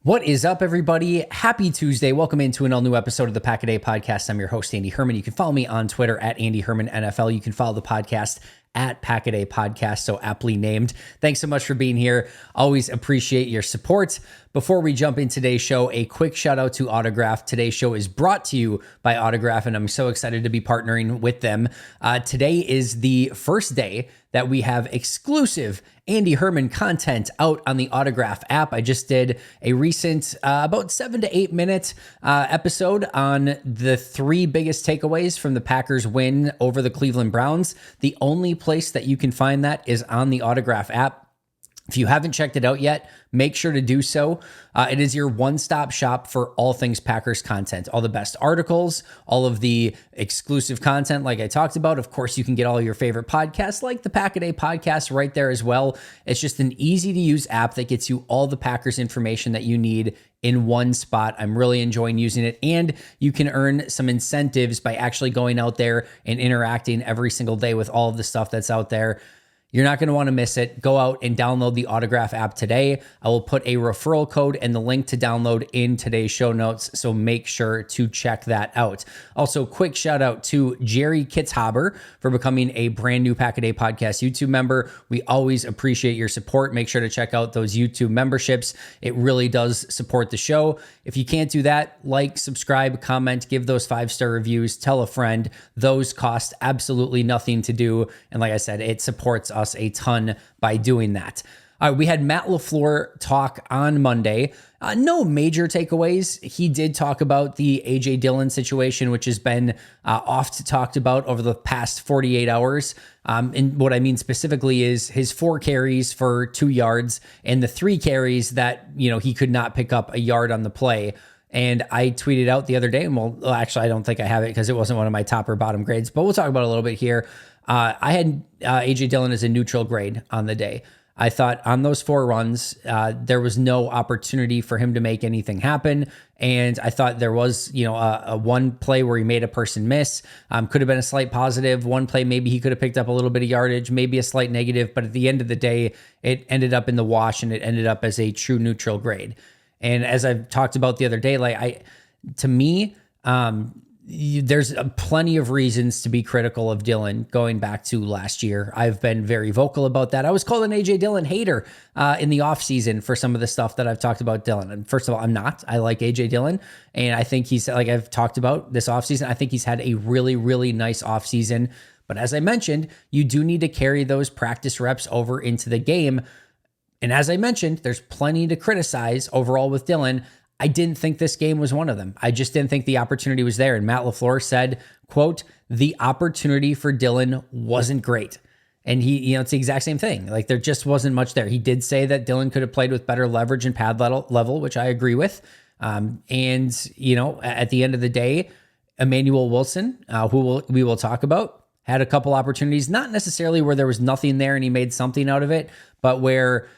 What is up, everybody? Happy Tuesday. Welcome into an all-new episode of the PackADay podcast. I'm your host, Andy Herman. You can follow me on Twitter at Andy Herman NFL. You can follow the podcast at PackADay Podcast, so aptly named. Thanks so much for being here. Always appreciate your support. Before we jump in today's show, a quick shout out to Autograph. Today's show is brought to you by Autograph, and I'm so excited to be partnering with them. Today is the first day that we have exclusive Andy Herman content out on the Autograph app. I just did a recent about 7 to 8 minute episode on the 3 biggest takeaways from the Packers win over the Cleveland Browns. The only place that you can find that is on the Autograph app. If you haven't checked it out yet, make sure to do so. It is your one-stop shop for all things Packers content, all the best articles, all of the exclusive content like I talked about. Of course, you can get all your favorite podcasts like the PackADay podcast right there as well. It's just an easy-to-use app that gets you all the Packers information that you need in one spot. I'm really enjoying using it, and you can earn some incentives by actually going out there and interacting every single day with all of the stuff that's out there. You're not going to want to miss it. Go out and download the Autograph app today. I will put a referral code and the link to download in today's show notes, so make sure to check that out. Also, quick shout out to Jerry Kitzhaber for becoming a brand new PackADay Podcast YouTube member. We always appreciate your support. Make sure to check out those YouTube memberships. It really does support the show. If you can't do that, like, subscribe, comment, give those 5-star reviews, tell a friend. Those cost absolutely nothing to do. And like I said, it supports us a ton by doing that. All right, we had Matt LaFleur talk on Monday. No major takeaways. He did talk about the A.J. Dillon situation, which has been oft talked about over the past 48 hours. And what I mean specifically is his 4 carries for 2 yards and the 3 carries that, he could not pick up a yard on the play. And I tweeted out the other day, and well, actually, I don't think I have it because it wasn't one of my top or bottom grades, but we'll talk about it a little bit here. I had A.J. Dillon as a neutral grade on the day. I thought on those 4 runs, there was no opportunity for him to make anything happen. And I thought there was, a one play where he made a person miss. Could have been a slight positive. One play, maybe he could have picked up a little bit of yardage, maybe a slight negative. But at the end of the day, it ended up in the wash, and it ended up as a true neutral grade. And as I've talked about the other day, there's plenty of reasons to be critical of Dillon going back to last year. I've been very vocal about that. I was called an A.J. Dillon hater in the offseason for some of the stuff that I've talked about Dillon. And first of all, I'm not. I like A.J. Dillon. And I think he's, like I've talked about this offseason, I think he's had a really, really nice offseason. But as I mentioned, you do need to carry those practice reps over into the game. And as I mentioned, there's plenty to criticize overall with Dillon. I didn't think this game was one of them. I just didn't think the opportunity was there. And Matt LaFleur said, quote, the opportunity for Dillon wasn't great. And he, it's the exact same thing. Like, there just wasn't much there. He did say that Dillon could have played with better leverage and pad level, which I agree with. And, at the end of the day, Emmanuel Wilson, we will talk about, had a couple opportunities, not necessarily where there was nothing there and he made something out of it, but where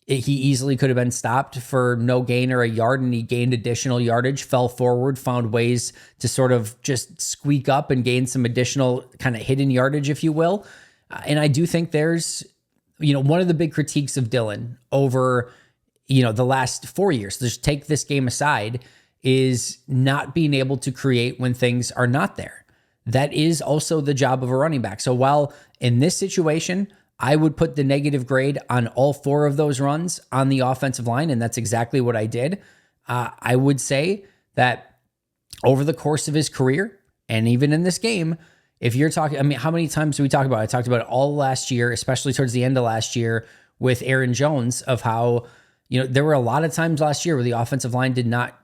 he easily could have been stopped for no gain or a yard, and he gained additional yardage, fell forward, found ways to sort of just squeak up and gain some additional kind of hidden yardage, if you will. And I do think there's, one of the big critiques of Dillon over, the last 4 years, just take this game aside, is not being able to create when things are not there. That is also the job of a running back. So while in this situation, I would put the negative grade on all 4 of those runs on the offensive line, and that's exactly what I did. I would say that over the course of his career, and even in this game, if you're talking, how many times do we talk about it? I talked about it all last year, especially towards the end of last year with Aaron Jones, of how, there were a lot of times last year where the offensive line did not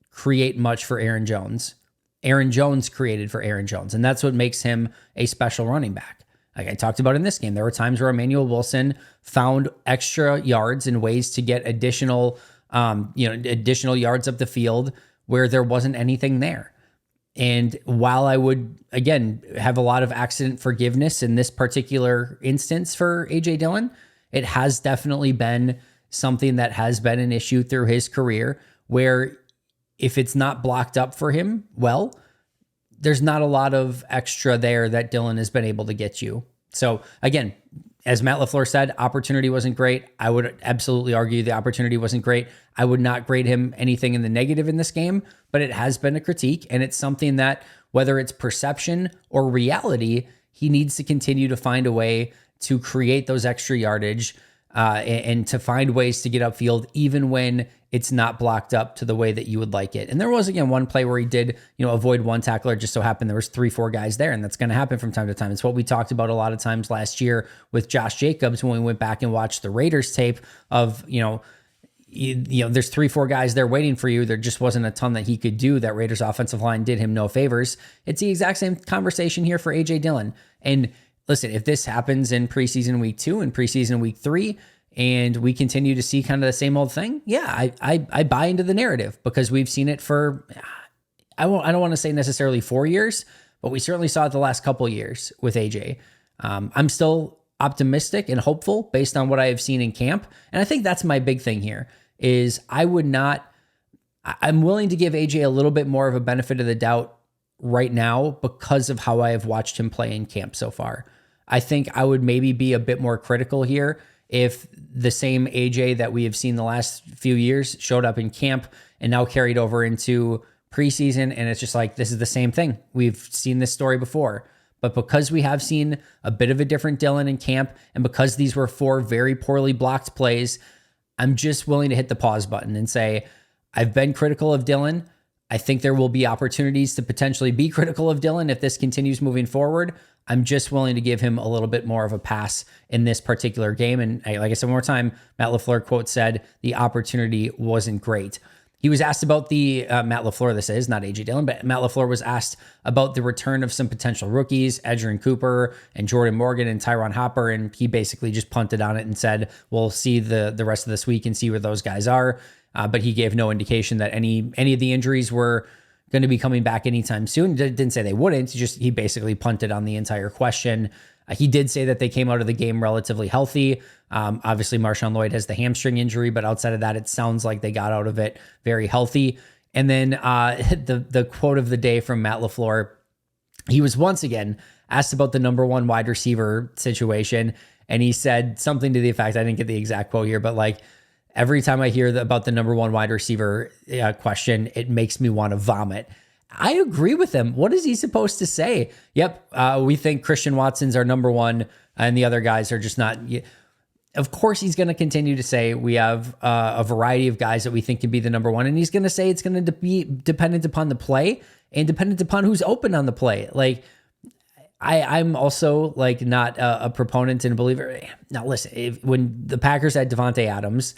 create much for Aaron Jones. Aaron Jones created for Aaron Jones, and that's what makes him a special running back. Like I talked about in this game, there were times where Emmanuel Wilson found extra yards and ways to get additional yards up the field where there wasn't anything there. And while I would, again, have a lot of accident forgiveness in this particular instance for A.J. Dillon, it has definitely been something that has been an issue through his career where if it's not blocked up for him, well, there's not a lot of extra there that Dillon has been able to get you. So again, as Matt LaFleur said, opportunity wasn't great. I would absolutely argue the opportunity wasn't great. I would not grade him anything in the negative in this game, but it has been a critique, and it's something that, whether it's perception or reality, he needs to continue to find a way to create those extra yardage and to find ways to get upfield, even when it's not blocked up to the way that you would like it. And there was, again, one play where he did, avoid one tackler. It just so happened there was 3-4 guys there, and that's going to happen from time to time. It's what we talked about a lot of times last year with Josh Jacobs when we went back and watched the Raiders tape of, there's 3-4 guys there waiting for you. There just wasn't a ton that he could do. That Raiders offensive line did him no favors. It's the exact same conversation here for A.J. Dillon. And listen, if this happens in preseason week 2 and preseason week 3, and we continue to see kind of the same old thing, yeah, I buy into the narrative, because we've seen it for, I don't want to say necessarily 4 years, but we certainly saw it the last couple of years with AJ. I'm still optimistic and hopeful based on what I have seen in camp. And I think that's my big thing here is I'm willing to give AJ a little bit more of a benefit of the doubt right now because of how I have watched him play in camp so far. I think I would maybe be a bit more critical here if the same AJ that we have seen the last few years showed up in camp and now carried over into preseason, and it's just like, this is the same thing. We've seen this story before. But because we have seen a bit of a different Dillon in camp, and because these were 4 very poorly blocked plays, I'm just willing to hit the pause button and say, I've been critical of Dillon. I think there will be opportunities to potentially be critical of Dillon if this continues moving forward. I'm just willing to give him a little bit more of a pass in this particular game. And like I said, one more time, Matt LaFleur quote said, the opportunity wasn't great. He was asked about the, Matt LaFleur, this is not A.J. Dillon, but Matt LaFleur was asked about the return of some potential rookies, Edgerrin Cooper and Jordan Morgan and Tyron Hopper, and he basically just punted on it and said, we'll see the rest of this week and see where those guys are. But he gave no indication that any of the injuries were going to be coming back anytime soon. Didn't say they wouldn't, he basically punted on the entire question. He did say that they came out of the game relatively healthy. Obviously, Marshawn Lloyd has the hamstring injury, but outside of that, it sounds like they got out of it very healthy. And then the quote of the day from Matt LaFleur, he was once again asked about the number 1 wide receiver situation, and he said something to the effect, I didn't get the exact quote here, but like, every time I hear about the number 1 wide receiver question, it makes me want to vomit. I agree with him. What is he supposed to say? Yep, we think Christian Watson's our number 1, and the other guys are just not. Of course, he's going to continue to say we have a variety of guys that we think can be the number 1, and he's going to say it's going to be dependent upon the play and dependent upon who's open on the play. Like, I'm also like not a proponent and a believer. Now, listen, when the Packers had Devontae Adams,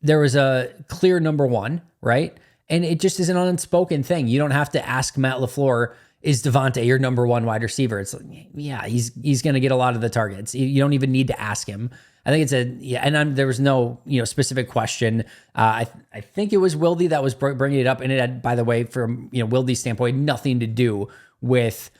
there was a clear number 1, right? And it just is an unspoken thing. You don't have to ask Matt LaFleur, is Devontae your number 1 wide receiver? It's like, yeah, he's going to get a lot of the targets. You don't even need to ask him. I think there was no specific question. I think it was Wildy that was bringing it up, and it had, by the way, from Wildy's standpoint, nothing to do with.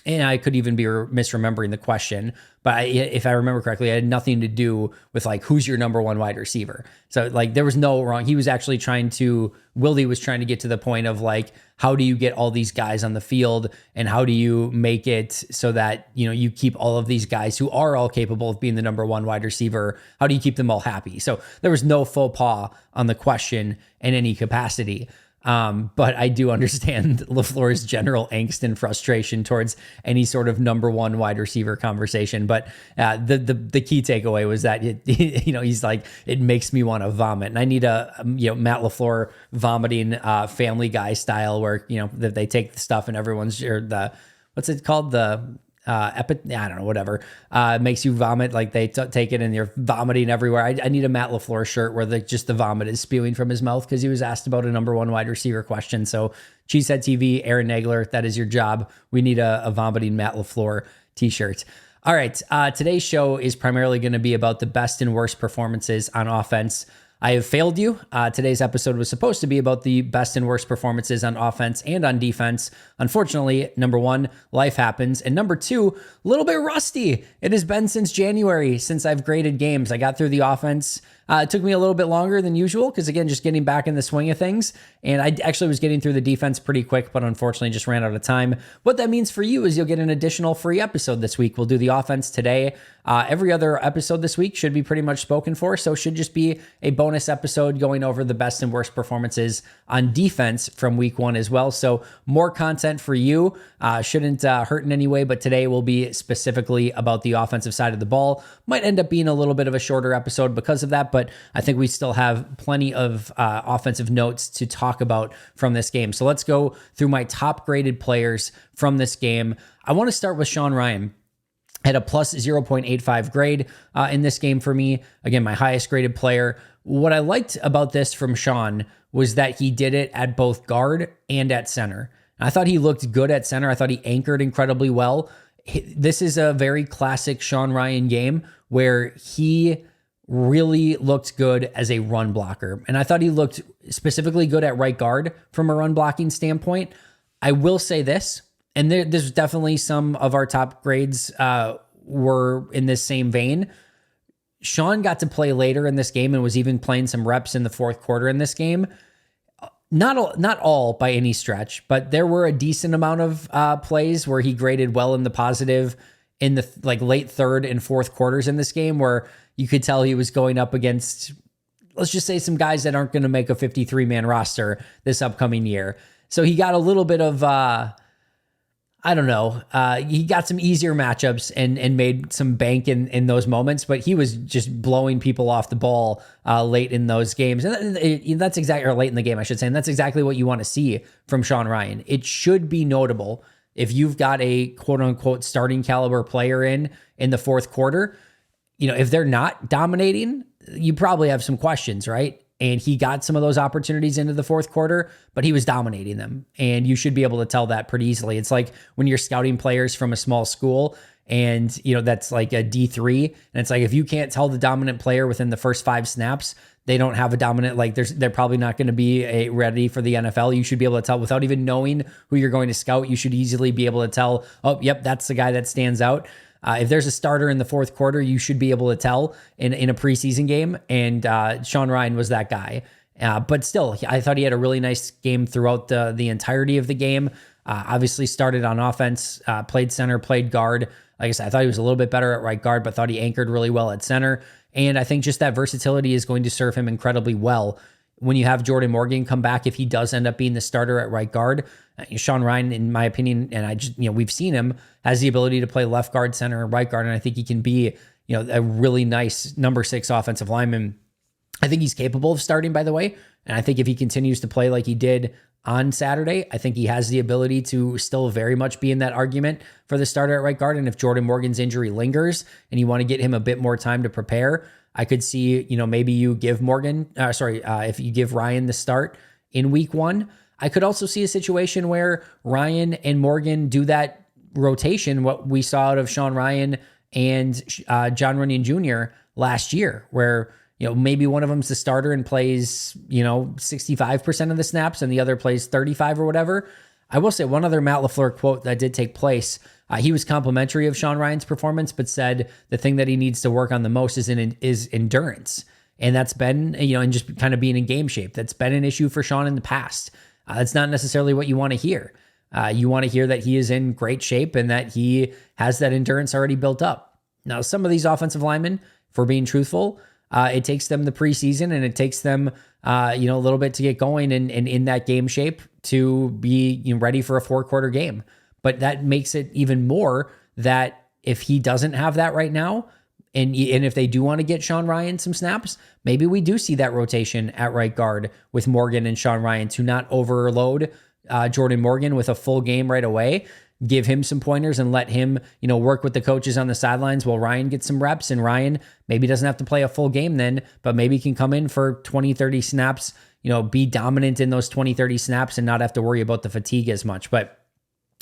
And I could even be misremembering the question, but if I remember correctly, it had nothing to do with like, who's your number 1 wide receiver? So like, there was no wrong. He was actually Wildy was trying to get to the point of like, how do you get all these guys on the field, and how do you make it so that, you keep all of these guys who are all capable of being the number 1 wide receiver? How do you keep them all happy? So there was no faux pas on the question in any capacity. But I do understand LaFleur's general angst and frustration towards any sort of number 1 wide receiver conversation. But the key takeaway was that he's like, it makes me want to vomit, and I need a Matt LaFleur vomiting Family Guy style, where that they take the stuff and everyone's, or the, what's it called, the I don't know, whatever, makes you vomit, like they take it and you're vomiting everywhere. I need a Matt LaFleur shirt where just the vomit is spewing from his mouth, because he was asked about a number 1 wide receiver question. So Cheesehead TV, Aaron Nagler, that is your job. We need a vomiting Matt LaFleur t-shirt. All right, today's show is primarily going to be about the best and worst performances on offense. I have failed you. Today's episode was supposed to be about the best and worst performances on offense and on defense. Unfortunately, number 1, life happens. And number 2, a little bit rusty. It has been since January since I've graded games. I got through the offense It took me a little bit longer than usual because, again, just getting back in the swing of things. And I actually was getting through the defense pretty quick, but unfortunately just ran out of time. What that means for you is you'll get an additional free episode this week. We'll do the offense today. Every other episode this week should be pretty much spoken for, so it should just be a bonus episode going over the best and worst performances on defense from week 1 as well. So more content for you. Shouldn't hurt in any way, but today will be specifically about the offensive side of the ball. Might end up being a little bit of a shorter episode because of that, but I think we still have plenty of offensive notes to talk about from this game. So let's go through my top graded players from this game. I want to start with Sean Rhyan. Had a plus 0.85 grade in this game for me. Again, my highest graded player. What I liked about this from Sean was that he did it at both guard and at center. I thought he looked good at center. I thought he anchored incredibly well. This is a very classic Sean Rhyan game where he really looked good as a run blocker. And I thought he looked specifically good at right guard from a run blocking standpoint. I will say this, and there's definitely some of our top grades were in this same vein. Sean got to play later in this game and was even playing some reps in the fourth quarter in this game. Not all by any stretch, but there were a decent amount of plays where he graded well in the positive in the late third and fourth quarters in this game, where you could tell he was going up against, let's just say, some guys that aren't going to make a 53-man roster this upcoming year. So he got a little bit of he got some easier matchups and made some bank in those moments, but he was just blowing people off the ball late in those games. And that's exactly, or late in the game, I should say. And that's exactly what you want to see from Sean Rhyan. It should be notable if you've got a quote unquote starting caliber player in the fourth quarter. If they're not dominating, you probably have some questions, right? And he got some of those opportunities into the fourth quarter, but he was dominating them. And you should be able to tell that pretty easily. It's like when you're scouting players from a small school and, that's like a D3. And it's like, if you can't tell the dominant player within the first 5 snaps, they don't have a dominant, they're probably not going to be ready for the NFL. You should be able to tell without even knowing who you're going to scout. You should easily be able to tell, oh, yep, that's the guy that stands out. If there's a starter in the fourth quarter, you should be able to tell in a preseason game, and Sean Rhyan was that guy. But still, I thought he had a really nice game throughout the entirety of the game. Obviously started on offense, played center, played guard. Like I said, I thought he was a little bit better at right guard, but thought he anchored really well at center. And I think just that versatility is going to serve him incredibly well when you have Jordan Morgan come back. If he does end up being the starter at right guard, Sean Rhyan, in my opinion, and we've seen him, has the ability to play left guard, center, and right guard. And I think he can be, a really nice number 6 offensive lineman. I think he's capable of starting, by the way. And I think if he continues to play like he did on Saturday, I think he has the ability to still very much be in that argument for the starter at right guard. And if Jordan Morgan's injury lingers and you want to get him a bit more time to prepare, I could see, maybe you give if you give Ryan the start in week 1. I could also see a situation where Ryan and Morgan do that rotation, what we saw out of Sean Rhyan and John Runyon Jr. last year, where, maybe one of them's the starter and plays, 65% of the snaps and the other plays 35 or whatever. I will say one other Matt LaFleur quote that did take place. He was complimentary of Sean Ryan's performance, but said the thing that he needs to work on the most is endurance. And that's been, and just kind of being in game shape. That's been an issue for Sean in the past. That's not necessarily what you want to hear. You want to hear that he is in great shape and that he has that endurance already built up. Now, some of these offensive linemen, for being truthful, it takes them the preseason and it takes them, a little bit to get going and in that game shape to be ready for a 4-quarter game. But that makes it even more that if he doesn't have that right now, and if they do want to get Sean Rhyan some snaps, maybe we do see that rotation at right guard with Morgan and Sean Rhyan to not overload Jordan Morgan with a full game right away. Give him some pointers and let him, work with the coaches on the sidelines while Ryan gets some reps. And Ryan maybe doesn't have to play a full game then, but maybe can come in for 20, 30 snaps, be dominant in those 20, 30 snaps and not have to worry about the fatigue as much. But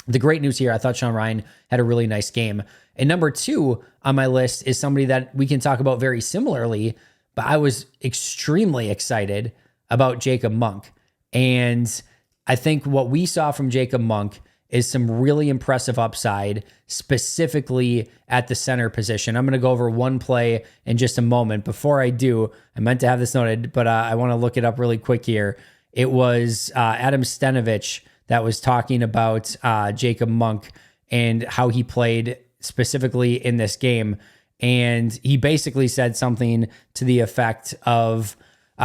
the great news here, I thought Sean Rhyan had a really nice game. And number 2 on my list is somebody that we can talk about very similarly, but I was extremely excited about Jacob Monk. And I think what we saw from Jacob Monk is some really impressive upside, specifically at the center position. I'm going to go over one play in just a moment. Before I do, I meant to have this noted, but I want to look it up really quick here. It was Adam Stenovich that was talking about Jacob Monk and how he played specifically in this game. And he basically said something to the effect of,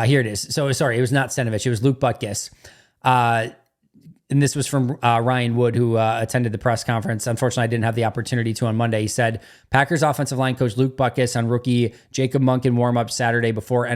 here it is. So sorry, it was not Stenovich. It was Luke Butkus. And this was from Ryan Wood, who attended the press conference. Unfortunately, I didn't have the opportunity to on Monday. He said, Packers offensive line coach Luke Butkus on rookie Jacob Monk in warm-up Saturday before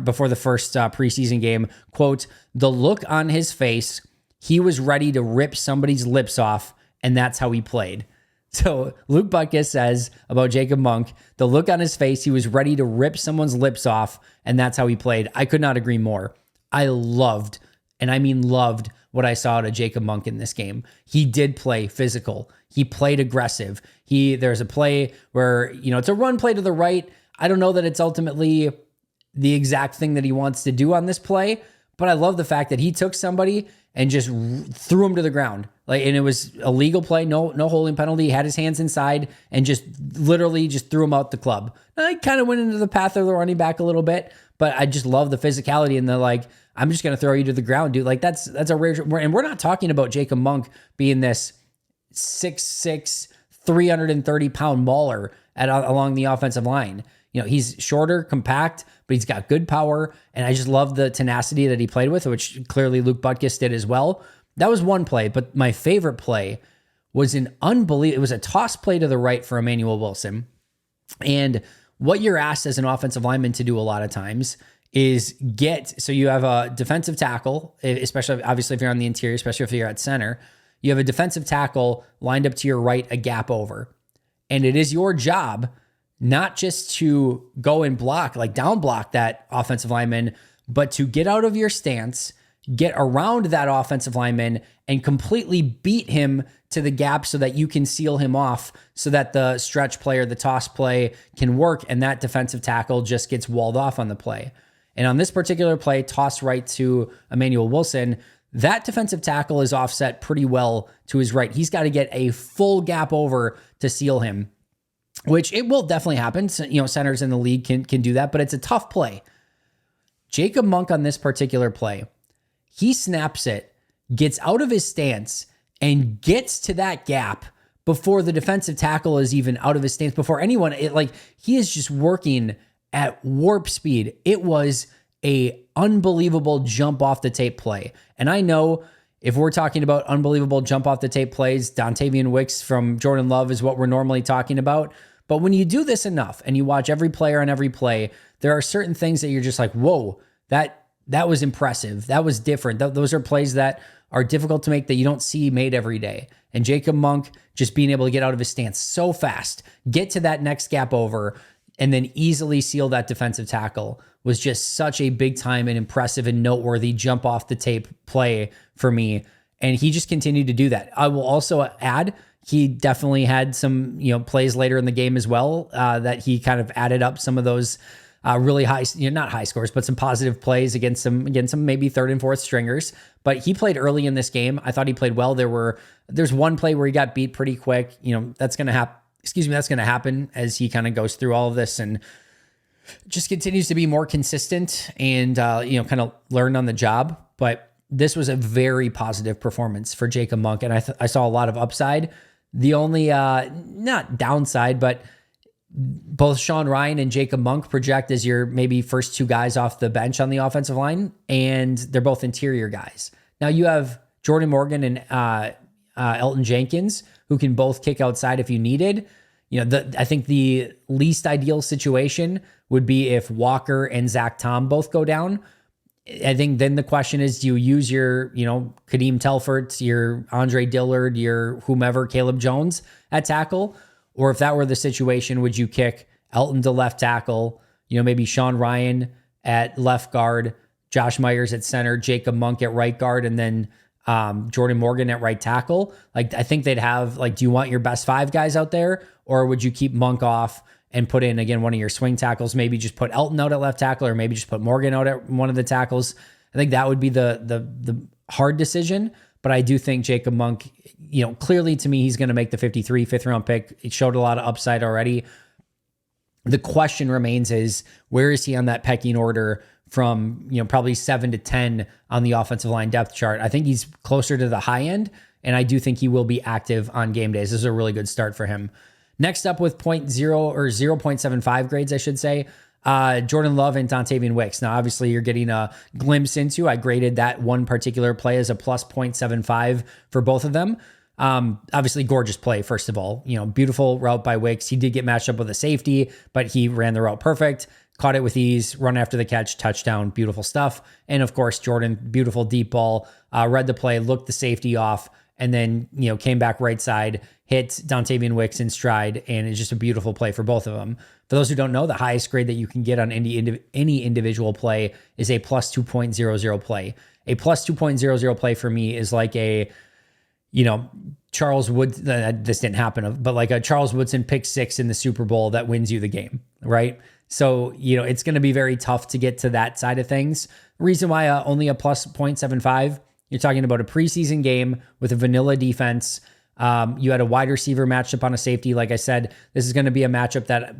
before the first preseason game, quote, the look on his face, he was ready to rip somebody's lips off, and that's how he played. So Luke Butkus says about Jacob Monk, the look on his face, he was ready to rip someone's lips off, and that's how he played. I could not agree more. I loved, and I mean loved, what I saw out of Jacob Monk in this game. He did play physical. He played aggressive. There's a play where, it's a run play to the right. I don't know that it's ultimately the exact thing that he wants to do on this play, but I love the fact that he took somebody and just threw him to the ground. And it was a legal play, no holding penalty. He had his hands inside and just literally just threw him out the club. I kind of went into the path of the running back a little bit, but I just love the physicality and the I'm just going to throw you to the ground, dude. That's a rare, and we're not talking about Jacob Monk being this 6'6", 330-pound mauler along the offensive line. He's shorter, compact, but he's got good power, and I just love the tenacity that he played with, which clearly Luke Butkus did as well. That was one play, but my favorite play was it was a toss play to the right for Emmanuel Wilson. And what you're asked as an offensive lineman to do a lot of times is so you have a defensive tackle, especially obviously if you're on the interior, especially if you're at center, you have a defensive tackle lined up to your right, a gap over. And it is your job not just to go and down block that offensive lineman, but to get out of your stance, get around that offensive lineman and completely beat him to the gap so that you can seal him off so that the stretch play or the toss play can work and that defensive tackle just gets walled off on the play. And on this particular play, toss right to Emmanuel Wilson, that defensive tackle is offset pretty well to his right. He's got to get a full gap over to seal him, which it will definitely happen. Centers in the league can do that, but it's a tough play. Jacob Monk on this particular play, he snaps it, gets out of his stance, and gets to that gap before the defensive tackle is even out of his stance, before anyone, he is just working at warp speed. It was a unbelievable jump off the tape play. And I know if we're talking about unbelievable jump off the tape plays, Dontavian Wicks from Jordan Love is what we're normally talking about. But when you do this enough and you watch every player on every play, there are certain things that you're just like, whoa, that was impressive. That was different. Those are plays that are difficult to make that you don't see made every day. And Jacob Monk just being able to get out of his stance so fast, get to that next gap over, and then easily seal that defensive tackle was just such a big time and impressive and noteworthy jump off the tape play for me. And he just continued to do that. I will also add, he definitely had some, plays later in the game as well that he kind of added up some of those really high, not high scores, but some positive plays against some maybe third and fourth stringers. But he played early in this game. I thought he played well. There's one play where he got beat pretty quick. That's going to happen. That's going to happen as he kind of goes through all of this and just continues to be more consistent and, kind of learn on the job. But this was a very positive performance for Jacob Monk. And I saw a lot of upside. The only, not downside, but both Sean Ryan and Jacob Monk project as your maybe first two guys off the bench on the offensive line. And they're both interior guys. Now you have Jordan Morgan and Elton Jenkins, who can both kick outside if you needed. I think the least ideal situation would be if Walker and Zach Tom both go down. I think then the question is, do you use your, Kadeem Telfort, your Andre Dillard, your whomever, Caleb Jones at tackle? Or if that were the situation, would you kick Elton to left tackle, maybe Sean Ryan at left guard, Josh Myers at center, Jacob Monk at right guard, and then Jordan Morgan at right tackle? I think they'd have, do you want your best five guys out there? Or would you keep Monk off and put in, again, one of your swing tackles? Maybe just put Elton out at left tackle, or maybe just put Morgan out at one of the tackles. I think that would be the hard decision. but I do think Jacob Monk, clearly to me, he's going to make the 53 fifth round pick. It showed a lot of upside already. The question remains is, where is he on that pecking order from, probably 7 to 10 on the offensive line depth chart? I think he's closer to the high end, and I do think he will be active on game days. This is a really good start for him. Next up with 0.0 or 0.75 grades, I should say, Jordan Love and Dontavian Wicks. Now, obviously, you're getting a glimpse into, I graded that one particular play as a plus 0.75 for both of them. Obviously, gorgeous play, first of all. Beautiful route by Wicks. He did get matched up with a safety, but he ran the route perfect, caught it with ease, run after the catch, touchdown, beautiful stuff. And of course, Jordan, beautiful deep ball, read the play, looked the safety off, and then, came back right side, hit Dontavian Wicks in stride, and it's just a beautiful play for both of them. For those who don't know, the highest grade that you can get on any individual play is a plus 2.00 play. A plus 2.00 play for me is like a, Charles Woods, this didn't happen, but like a Charles Woodson pick six in the Super Bowl that wins you the game, right? So, it's going to be very tough to get to that side of things. Reason why only a plus 0.75, you're talking about a preseason game with a vanilla defense. You had a wide receiver matched up on a safety. Like I said, this is going to be a matchup that,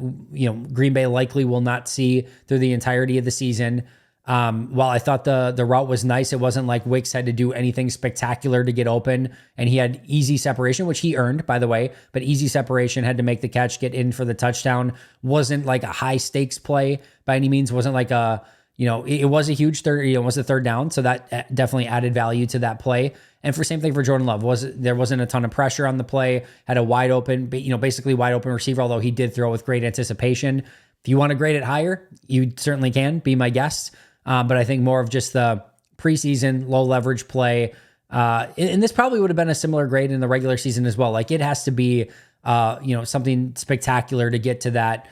Green Bay likely will not see through the entirety of the season. While I thought the route was nice, it wasn't like Wicks had to do anything spectacular to get open, and he had easy separation, which he earned, by the way, but easy separation, had to make the catch, get in for the touchdown. Wasn't like a high stakes play by any means. Wasn't like a, it was a huge third, it was a third down. So that definitely added value to that play. And same thing for Jordan Love. There wasn't a ton of pressure on the play, had a wide open, basically wide open receiver, although he did throw with great anticipation. If you want to grade it higher, you certainly can, be my guest. But I think more of just the preseason low leverage play. And this probably would have been a similar grade in the regular season as well. Like it has to be, something spectacular to get to that,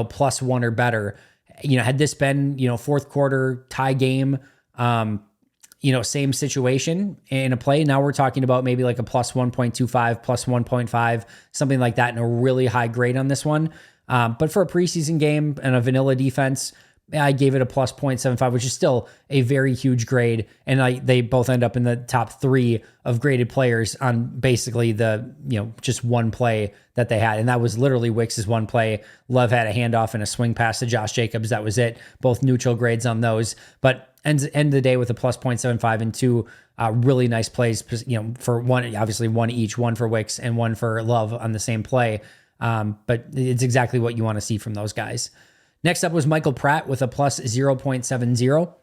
plus one or better. Had this been, fourth quarter tie game, same situation in a play. Now we're talking about maybe like a plus 1.25, plus 1.5, something like that, and a really high grade on this one. But for a preseason game and a vanilla defense, I gave it a plus 0.75, which is still a very huge grade. And they both end up in the top 3 of graded players on basically the, just one play that they had. And that was literally Wicks' one play. Love had a handoff and a swing pass to Josh Jacobs. That was it. Both neutral grades on those. But end of the day with a plus 0.75 and 2 really nice plays, for one, obviously one each, one for Wicks and one for Love on the same play. But it's exactly what you want to see from those guys. Next up was Michael Pratt with a plus 0.70.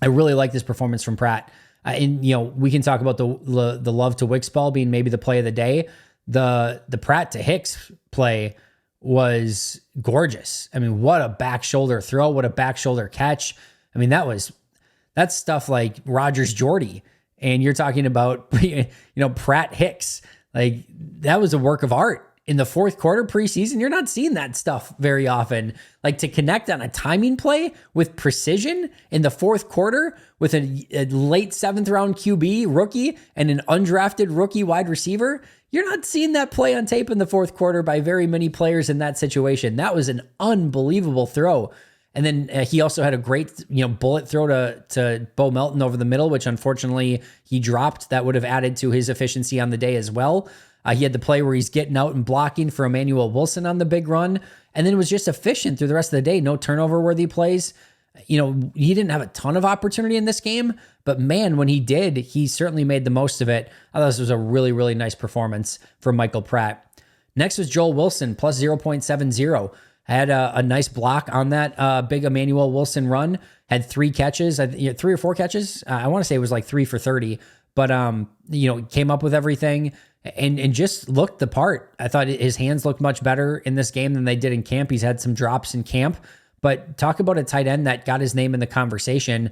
I really like this performance from Pratt. And, we can talk about the Love to Wicks ball being maybe the play of the day. The Pratt to Hicks play was gorgeous. I mean, what a back shoulder throw. What a back shoulder catch. I mean, that's stuff like Rogers Jordy. And you're talking about, Pratt Hicks. Like that was a work of art. In the fourth quarter preseason, you're not seeing that stuff very often. Like to connect on a timing play with precision in the fourth quarter with a late 7th round QB rookie and an undrafted rookie wide receiver. You're not seeing that play on tape in the fourth quarter by very many players in that situation. That was an unbelievable throw. And then he also had a great, bullet throw to Bo Melton over the middle, which unfortunately he dropped. That would have added to his efficiency on the day as well. He had the play where he's getting out and blocking for Emmanuel Wilson on the big run, and then was just efficient through the rest of the day. No turnover-worthy plays. He didn't have a ton of opportunity in this game, but man, when he did, he certainly made the most of it. I thought this was a really, really nice performance from Michael Pratt. Next was Joel Wilson, plus 0.70. Had a nice block on that big Emmanuel Wilson run. Had 3 catches, 3 or 4 catches. I want to say it was like 3 for 30, but came up with everything. And just looked the part. I thought his hands looked much better in this game than they did in camp. He's had some drops in camp, but talk about a tight end that got his name in the conversation.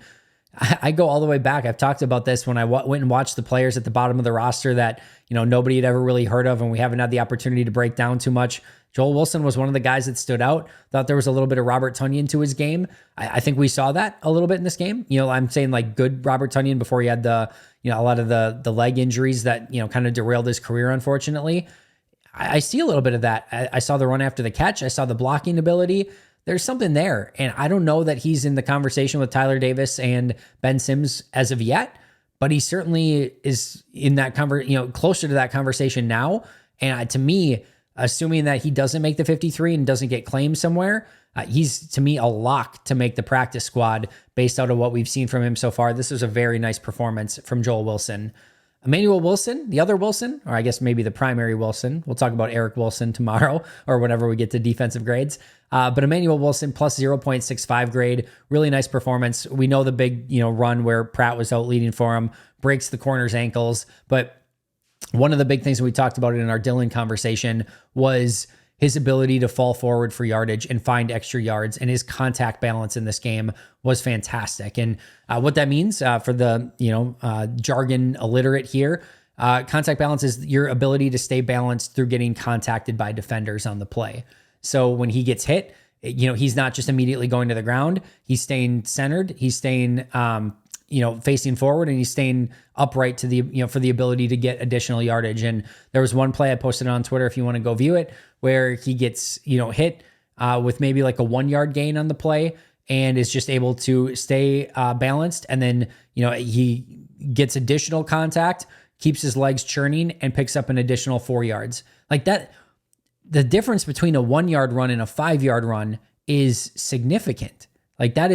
I go all the way back. I've talked about this when I went and watched the players at the bottom of the roster that, nobody had ever really heard of, and we haven't had the opportunity to break down too much. Joel Wilson was one of the guys that stood out. Thought there was a little bit of Robert Tonyan to his game. I think we saw that a little bit in this game. I'm saying like good Robert Tonyan before he had a lot of the leg injuries that, kind of derailed his career, unfortunately. I see a little bit of that. I saw the run after the catch. I saw the blocking ability. There's something there. And I don't know that he's in the conversation with Tyler Davis and Ben Sims as of yet, but he certainly is in that closer to that conversation now. And to me, assuming that he doesn't make the 53 and doesn't get claimed somewhere, he's, to me, a lock to make the practice squad based out of what we've seen from him so far. This was a very nice performance from Joel Wilson. Emmanuel Wilson, the other Wilson, or I guess maybe the primary Wilson. We'll talk about Eric Wilson tomorrow or whenever we get to defensive grades. But Emmanuel Wilson plus 0.65 grade, really nice performance. We know the big, run where Pratt was out leading for him, breaks the corner's ankles. But one of the big things that we talked about in our Dylan conversation was his ability to fall forward for yardage and find extra yards, and his contact balance in this game was fantastic. And what that means for the jargon illiterate here, contact balance is your ability to stay balanced through getting contacted by defenders on the play. So when he gets hit, he's not just immediately going to the ground. He's staying centered. He's staying facing forward, and he's staying upright to the, for the ability to get additional yardage. And there was one play I posted on Twitter, if you want to go view it, where he gets, hit with maybe like a 1 yard gain on the play and is just able to stay balanced. And then, he gets additional contact, keeps his legs churning, and picks up an additional 4 yards. Like that, the difference between a 1 yard run and a 5 yard run is significant. Like that.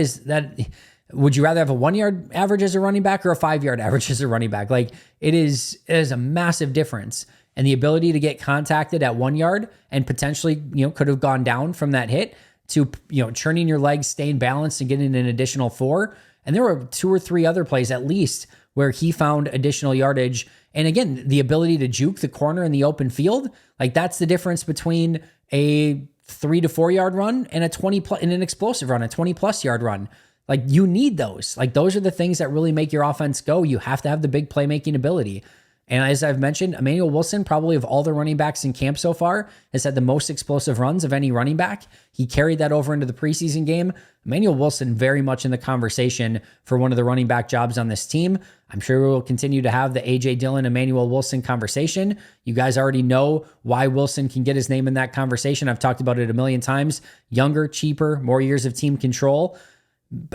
Would you rather have a 1 yard average as a running back or a 5 yard average as a running back? Like it is a massive difference. And the ability to get contacted at 1 yard and potentially, could have gone down from that hit to, churning your legs, staying balanced and getting an additional 4. And there were 2 or 3 other plays at least where he found additional yardage. And again, the ability to juke the corner in the open field, like that's the difference between a 3 to 4 yard run and an explosive run, a 20+ yard run. Like you need those. Like those are the things that really make your offense go. You have to have the big playmaking ability. And as I've mentioned, Emmanuel Wilson, probably of all the running backs in camp so far, has had the most explosive runs of any running back. He carried that over into the preseason game. Emmanuel Wilson very much in the conversation for one of the running back jobs on this team. I'm sure we'll continue to have the A.J. Dillon, Emmanuel Wilson conversation. You guys already know why Wilson can get his name in that conversation. I've talked about it a million times. Younger, cheaper, more years of team control.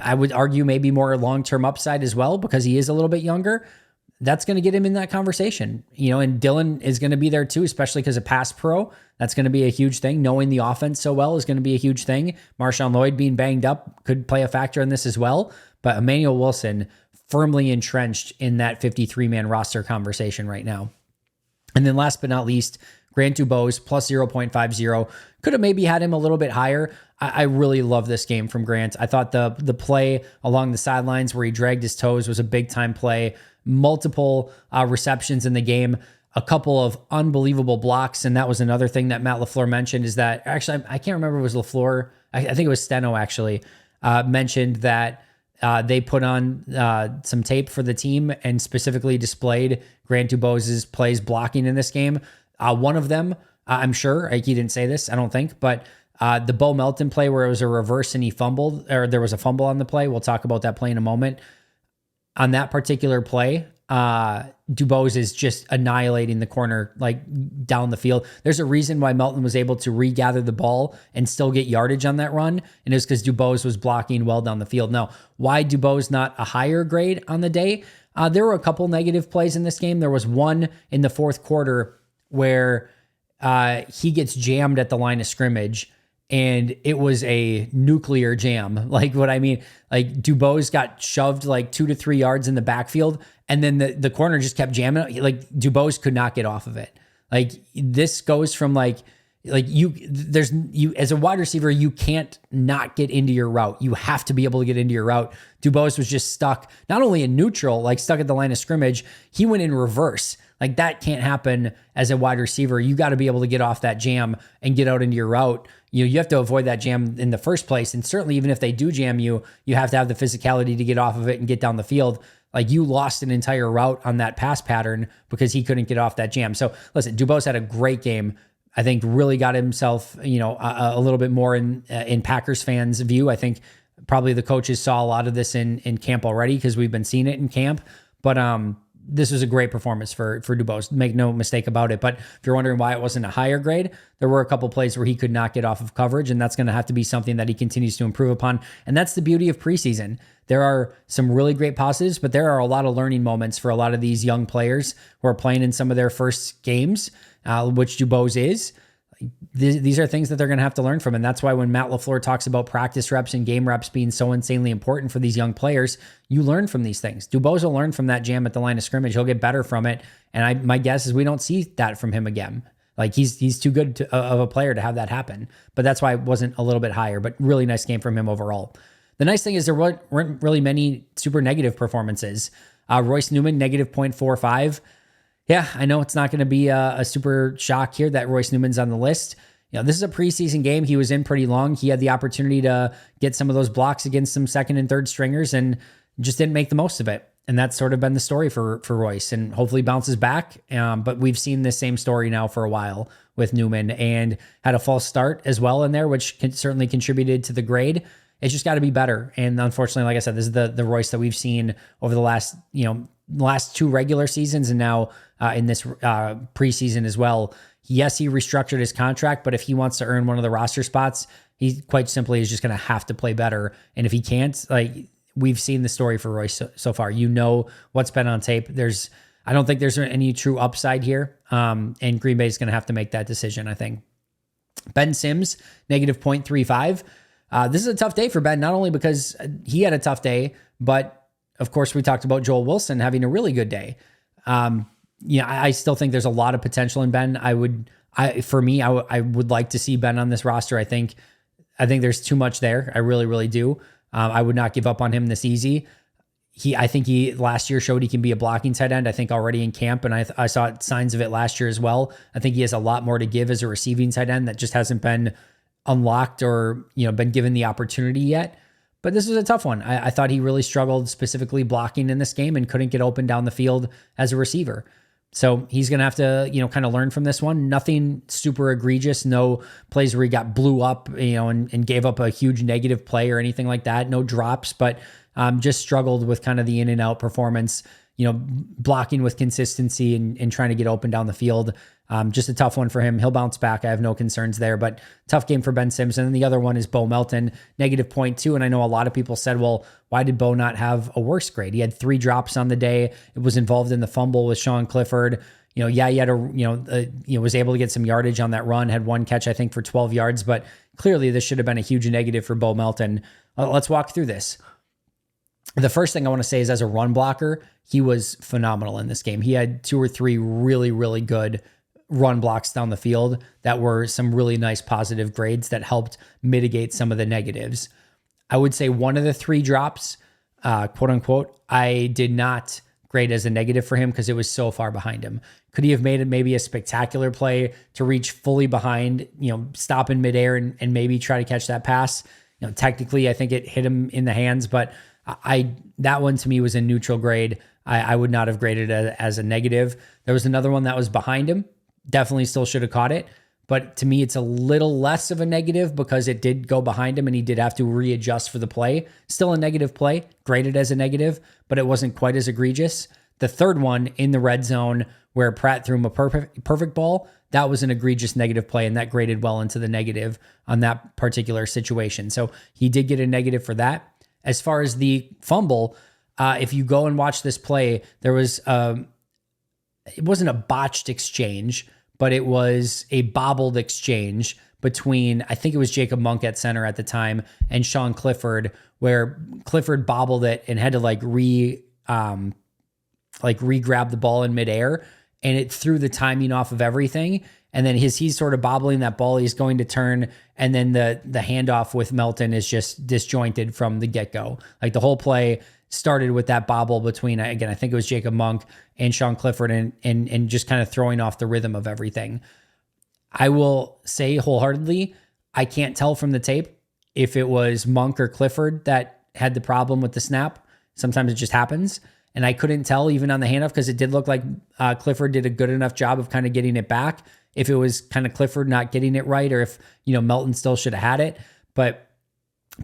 I would argue maybe more long-term upside as well because he is a little bit younger. That's going to get him in that conversation, and Dylan is going to be there too, especially because of pass pro. That's going to be a huge thing. Knowing the offense so well is going to be a huge thing. Marshawn Lloyd being banged up could play a factor in this as well. But Emmanuel Wilson firmly entrenched in that 53-man roster conversation right now. And then last but not least, Grant Dubose plus 0.50. Could have maybe had him a little bit higher. I really love this game from Grant. I thought the play along the sidelines where he dragged his toes was a big-time play. Multiple receptions in the game, a couple of unbelievable blocks. And that was another thing that Matt LaFleur mentioned is that, actually, I can't remember if it was LaFleur. I think it was Steno actually mentioned that they put on some tape for the team and specifically displayed Grant Dubose's plays blocking in this game. One of them, I'm sure, he didn't say this, I don't think, but the Bo Melton play where it was a reverse and he fumbled, or there was a fumble on the play. We'll talk about that play in a moment. On that particular play, Dubose is just annihilating the corner, like down the field. There's a reason why Melton was able to regather the ball and still get yardage on that run. And it was because Dubose was blocking well down the field. Now, why Dubose not a higher grade on the day? There were a couple negative plays in this game. There was one in the fourth quarter where he gets jammed at the line of scrimmage. And it was a nuclear jam. Like what I mean, like Dubose got shoved like 2 to 3 yards in the backfield. And then the corner just kept jamming. Like Dubose could not get off of it. Like this goes from like you as a wide receiver, you can't not get into your route. You have to be able to get into your route. Dubose was just stuck, not only in neutral, like stuck at the line of scrimmage, he went in reverse. Like that can't happen as a wide receiver. You got to be able to get off that jam and get out into your route. You have to avoid that jam in the first place. And certainly even if they do jam you, you have to have the physicality to get off of it and get down the field. Like you lost an entire route on that pass pattern because he couldn't get off that jam. So listen, Dubose had a great game. I think really got himself, a little bit more in Packers fans' view. I think probably the coaches saw a lot of this in camp already because we've been seeing it in camp. But this was a great performance for Dubose. Make no mistake about it. But if you're wondering why it wasn't a higher grade, there were a couple plays where he could not get off of coverage, and that's going to have to be something that he continues to improve upon. And that's the beauty of preseason. There are some really great positives, but there are a lot of learning moments for a lot of these young players who are playing in some of their first games, which Dubose is. These are things that they're going to have to learn from. And that's why when Matt LaFleur talks about practice reps and game reps being so insanely important for these young players, you learn from these things. Dubose will learn from that jam at the line of scrimmage. He'll get better from it. And my guess is we don't see that from him again. Like he's too good of a player to have that happen. But that's why it wasn't a little bit higher, but really nice game from him overall. The nice thing is there weren't really many super negative performances. Royce Newman, negative 0.45. Yeah, I know it's not going to be a super shock here that Royce Newman's on the list. This is a preseason game. He was in pretty long. He had the opportunity to get some of those blocks against some second and third stringers and just didn't make the most of it. And that's sort of been the story for Royce, and hopefully bounces back. But we've seen this same story now for a while with Newman, and had a false start as well in there, which certainly contributed to the grade. It's just got to be better. And unfortunately, like I said, this is the Royce that we've seen over the last two regular seasons, and now in this preseason as well. Yes, he restructured his contract, but if he wants to earn one of the roster spots, he quite simply is just going to have to play better. And if he can't, we've seen the story for Royce so far. What's been on tape. I don't think there's any true upside here. And Green Bay is going to have to make that decision, I think. Ben Sims, negative 0.35. This is a tough day for Ben, not only because he had a tough day, but of course we talked about Joel Wilson having a really good day. I still think there's a lot of potential in Ben. I would like to see Ben on this roster. I think there's too much there. I really, really do. I would not give up on him this easy. I think he last year showed he can be a blocking tight end. I think already in camp, and I saw signs of it last year as well. I think he has a lot more to give as a receiving tight end that just hasn't been unlocked or been given the opportunity yet. But this was a tough one. I thought he really struggled specifically blocking in this game and couldn't get open down the field as a receiver. So he's going to have to, kind of learn from this one. Nothing super egregious. No plays where he got blew up, and gave up a huge negative play or anything like that. No drops, but just struggled with kind of the in and out performance, blocking with consistency and trying to get open down the field. Just a tough one for him. He'll bounce back. I have no concerns there, but tough game for Ben Sims. And the other one is Bo Melton, negative 0.2. And I know a lot of people said, well, why did Bo not have a worse grade? He had 3 drops on the day. It was involved in the fumble with Sean Clifford. He had was able to get some yardage on that run, had 1 catch, I think, for 12 yards, but clearly this should have been a huge negative for Bo Melton. Let's walk through this. The first thing I want to say is, as a run blocker, he was phenomenal in this game. He had 2 or 3 really, really good run blocks down the field that were some really nice positive grades that helped mitigate some of the negatives. I would say one of the 3 drops, quote unquote, I did not grade as a negative for him because it was so far behind him. Could he have made it maybe a spectacular play to reach fully behind, stop in midair and maybe try to catch that pass? Technically, I think it hit him in the hands, but that one to me was a neutral grade. I would not have graded it as a negative. There was another one that was behind him. Definitely still should have caught it. But to me, it's a little less of a negative because it did go behind him and he did have to readjust for the play. Still a negative play, graded as a negative, but it wasn't quite as egregious. The third one in the red zone where Pratt threw him a perfect ball, that was an egregious negative play, and that graded well into the negative on that particular situation. So he did get a negative for that. As far as the fumble, if you go and watch this play, there was it wasn't a botched exchange, but it was a bobbled exchange between, I think it was Jacob Monk at center at the time, and Sean Clifford, where Clifford bobbled it and had to re-grab the ball in midair, and it threw the timing off of everything. And then he's sort of bobbling that ball. He's going to turn, and then the handoff with Melton is just disjointed from the get-go. Like the whole play started with that bobble between, again, I think it was Jacob Monk and Sean Clifford, and just kind of throwing off the rhythm of everything. I will say wholeheartedly, I can't tell from the tape if it was Monk or Clifford that had the problem with the snap. Sometimes it just happens. And I couldn't tell even on the handoff because it did look like Clifford did a good enough job of kind of getting it back. If it was kind of Clifford not getting it right, or if, Melton still should have had it. But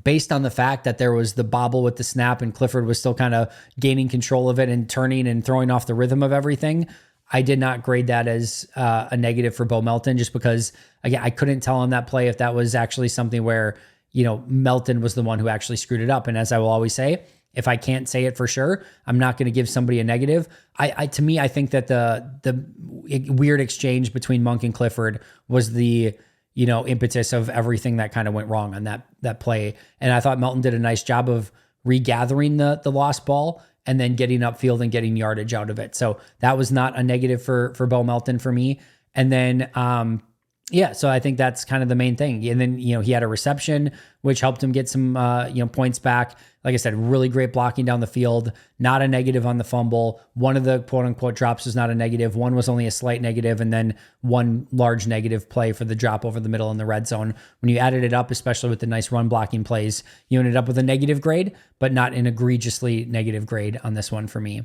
based on the fact that there was the bobble with the snap and Clifford was still kind of gaining control of it and turning and throwing off the rhythm of everything, I did not grade that as a negative for Bo Melton, just because, again, I couldn't tell on that play if that was actually something where, Melton was the one who actually screwed it up. And as I will always say, if I can't say it for sure, I'm not going to give somebody a negative. To me, I think that the weird exchange between Monk and Clifford was the impetus of everything that kind of went wrong on that play. And I thought Melton did a nice job of regathering the lost ball and then getting upfield and getting yardage out of it. So that was not a negative for Bo Melton for me. And then, so I think that's kind of the main thing. And then, he had a reception, which helped him get some, points back. Like I said, really great blocking down the field, not a negative on the fumble. One of the quote unquote drops was not a negative. One was only a slight negative, and then one large negative play for the drop over the middle in the red zone. When you added it up, especially with the nice run blocking plays, you ended up with a negative grade, but not an egregiously negative grade on this one for me.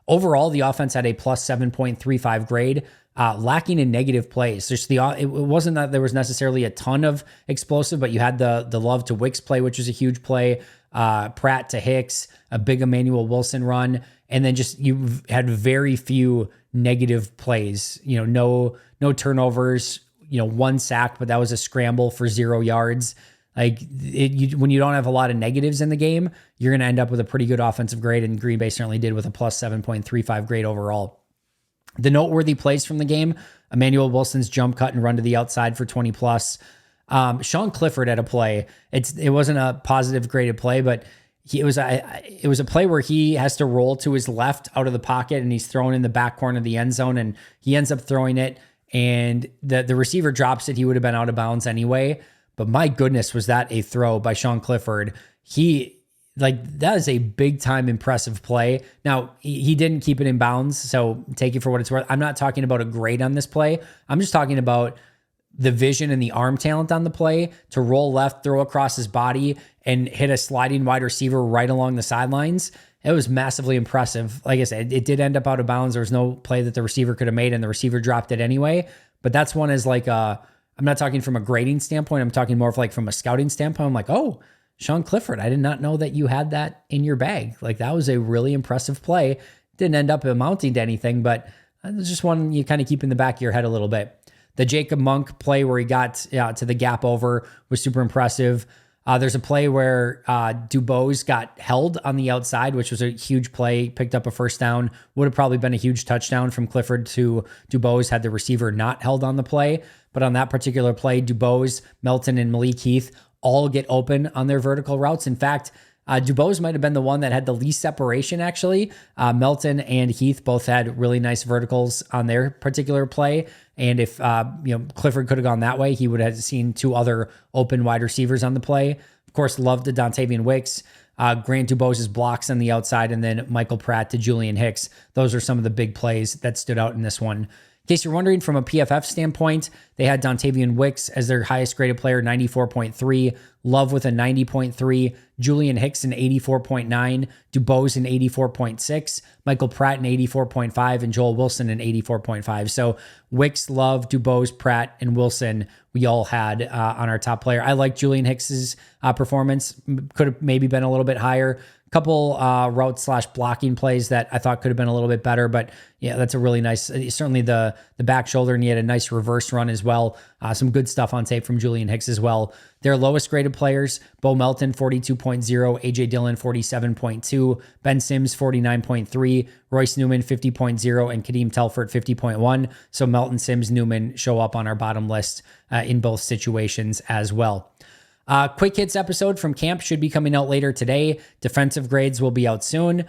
Overall, the offense had a plus 7.35 grade. Lacking in negative plays. It wasn't that there was necessarily a ton of explosive, but you had the Love to Wicks play, which was a huge play. Pratt to Hicks, a big Emmanuel Wilson run, and then just you had very few negative plays. No turnovers. One sack, but that was a scramble for 0 yards. When you don't have a lot of negatives in the game, you're going to end up with a pretty good offensive grade, and Green Bay certainly did with a plus 7.35 grade overall. The noteworthy plays from the game: Emmanuel Wilson's jump cut and run to the outside for 20 plus. Sean Clifford had a play. It wasn't a positive graded play, but it was a play where he has to roll to his left out of the pocket, and he's thrown in the back corner of the end zone, and he ends up throwing it, and the receiver drops it. He would have been out of bounds anyway. But my goodness, was that a throw by Sean Clifford? That is a big time impressive play. Now, he didn't keep it in bounds, so take it for what it's worth. I'm not talking about a grade on this play. I'm just talking about the vision and the arm talent on the play to roll left, throw across his body, and hit a sliding wide receiver right along the sidelines. It was massively impressive. Like I said, it did end up out of bounds. There was no play that the receiver could have made, and the receiver dropped it anyway. But that's one as I'm not talking from a grading standpoint. I'm talking more of from a scouting standpoint. I'm like, oh, Sean Clifford, I did not know that you had that in your bag. That was a really impressive play. Didn't end up amounting to anything, but it's just one you kind of keep in the back of your head a little bit. The Jacob Monk play where he got to the gap over was super impressive. There's a play where Dubose got held on the outside, which was a huge play, picked up a first down. Would have probably been a huge touchdown from Clifford to Dubose had the receiver not held on the play. But on that particular play, Dubose, Melton, and Malik Heath all get open on their vertical routes. In fact, Dubose might have been the one that had the least separation, actually. Melton and Heath both had really nice verticals on their particular play. And if Clifford could have gone that way, he would have seen two other open wide receivers on the play. Of course, loved the Dontavian Wicks, Grant Dubose's blocks on the outside, and then Michael Pratt to Julian Hicks. Those are some of the big plays that stood out in this one. In case you're wondering, from a PFF standpoint, they had Dontavian Wicks as their highest graded player, 94.3, Love with a 90.3, Julian Hicks an 84.9, Dubose an 84.6, Michael Pratt an 84.5, and Joel Wilson an 84.5. So Wicks, Love, Dubose, Pratt, and Wilson, we all had on our top player. I like Julian Hicks's performance. Could have maybe been a little bit higher. Couple route/blocking plays that I thought could have been a little bit better, but yeah, that's a really nice, certainly the back shoulder, and he had a nice reverse run as well. Some good stuff on tape from Julian Hicks as well. Their lowest graded players: Bo Melton 42.0, AJ Dillon 47.2, Ben Sims 49.3, Royce Newman 50.0, and Kadeem Telford 50.1. So Melton, Sims, Newman show up on our bottom list in both situations as well. Quick hits episode from camp should be coming out later today. Defensive grades will be out soon.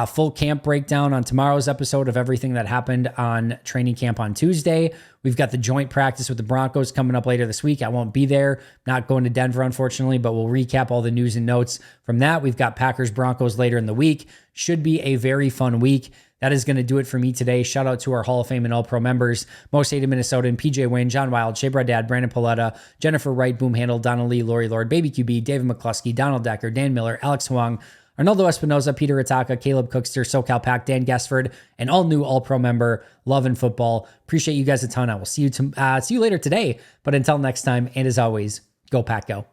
Full camp breakdown on tomorrow's episode of everything that happened on training camp on Tuesday. We've got the joint practice with the Broncos coming up later this week. I won't be there. Not going to Denver, unfortunately, but we'll recap all the news and notes from that. We've got Packers Broncos later in the week. Should be a very fun week. That is going to do it for me today. Shout out to our Hall of Fame and All-Pro members: Most Hated Minnesotan, PJ Wayne, John Wild, Shea Bradad, Brandon Paletta, Jennifer Wright, Boom Handle, Donna Lee, Lori Lord, Baby QB, David McCluskey, Donald Decker, Dan Miller, Alex Huang, Arnoldo Espinoza, Peter Ataka, Caleb Cookster, SoCal Pack, Dan Guessford, and all new All-Pro member Love and Football. Appreciate you guys a ton. I will see you later today. But until next time, and as always, go Pack Go.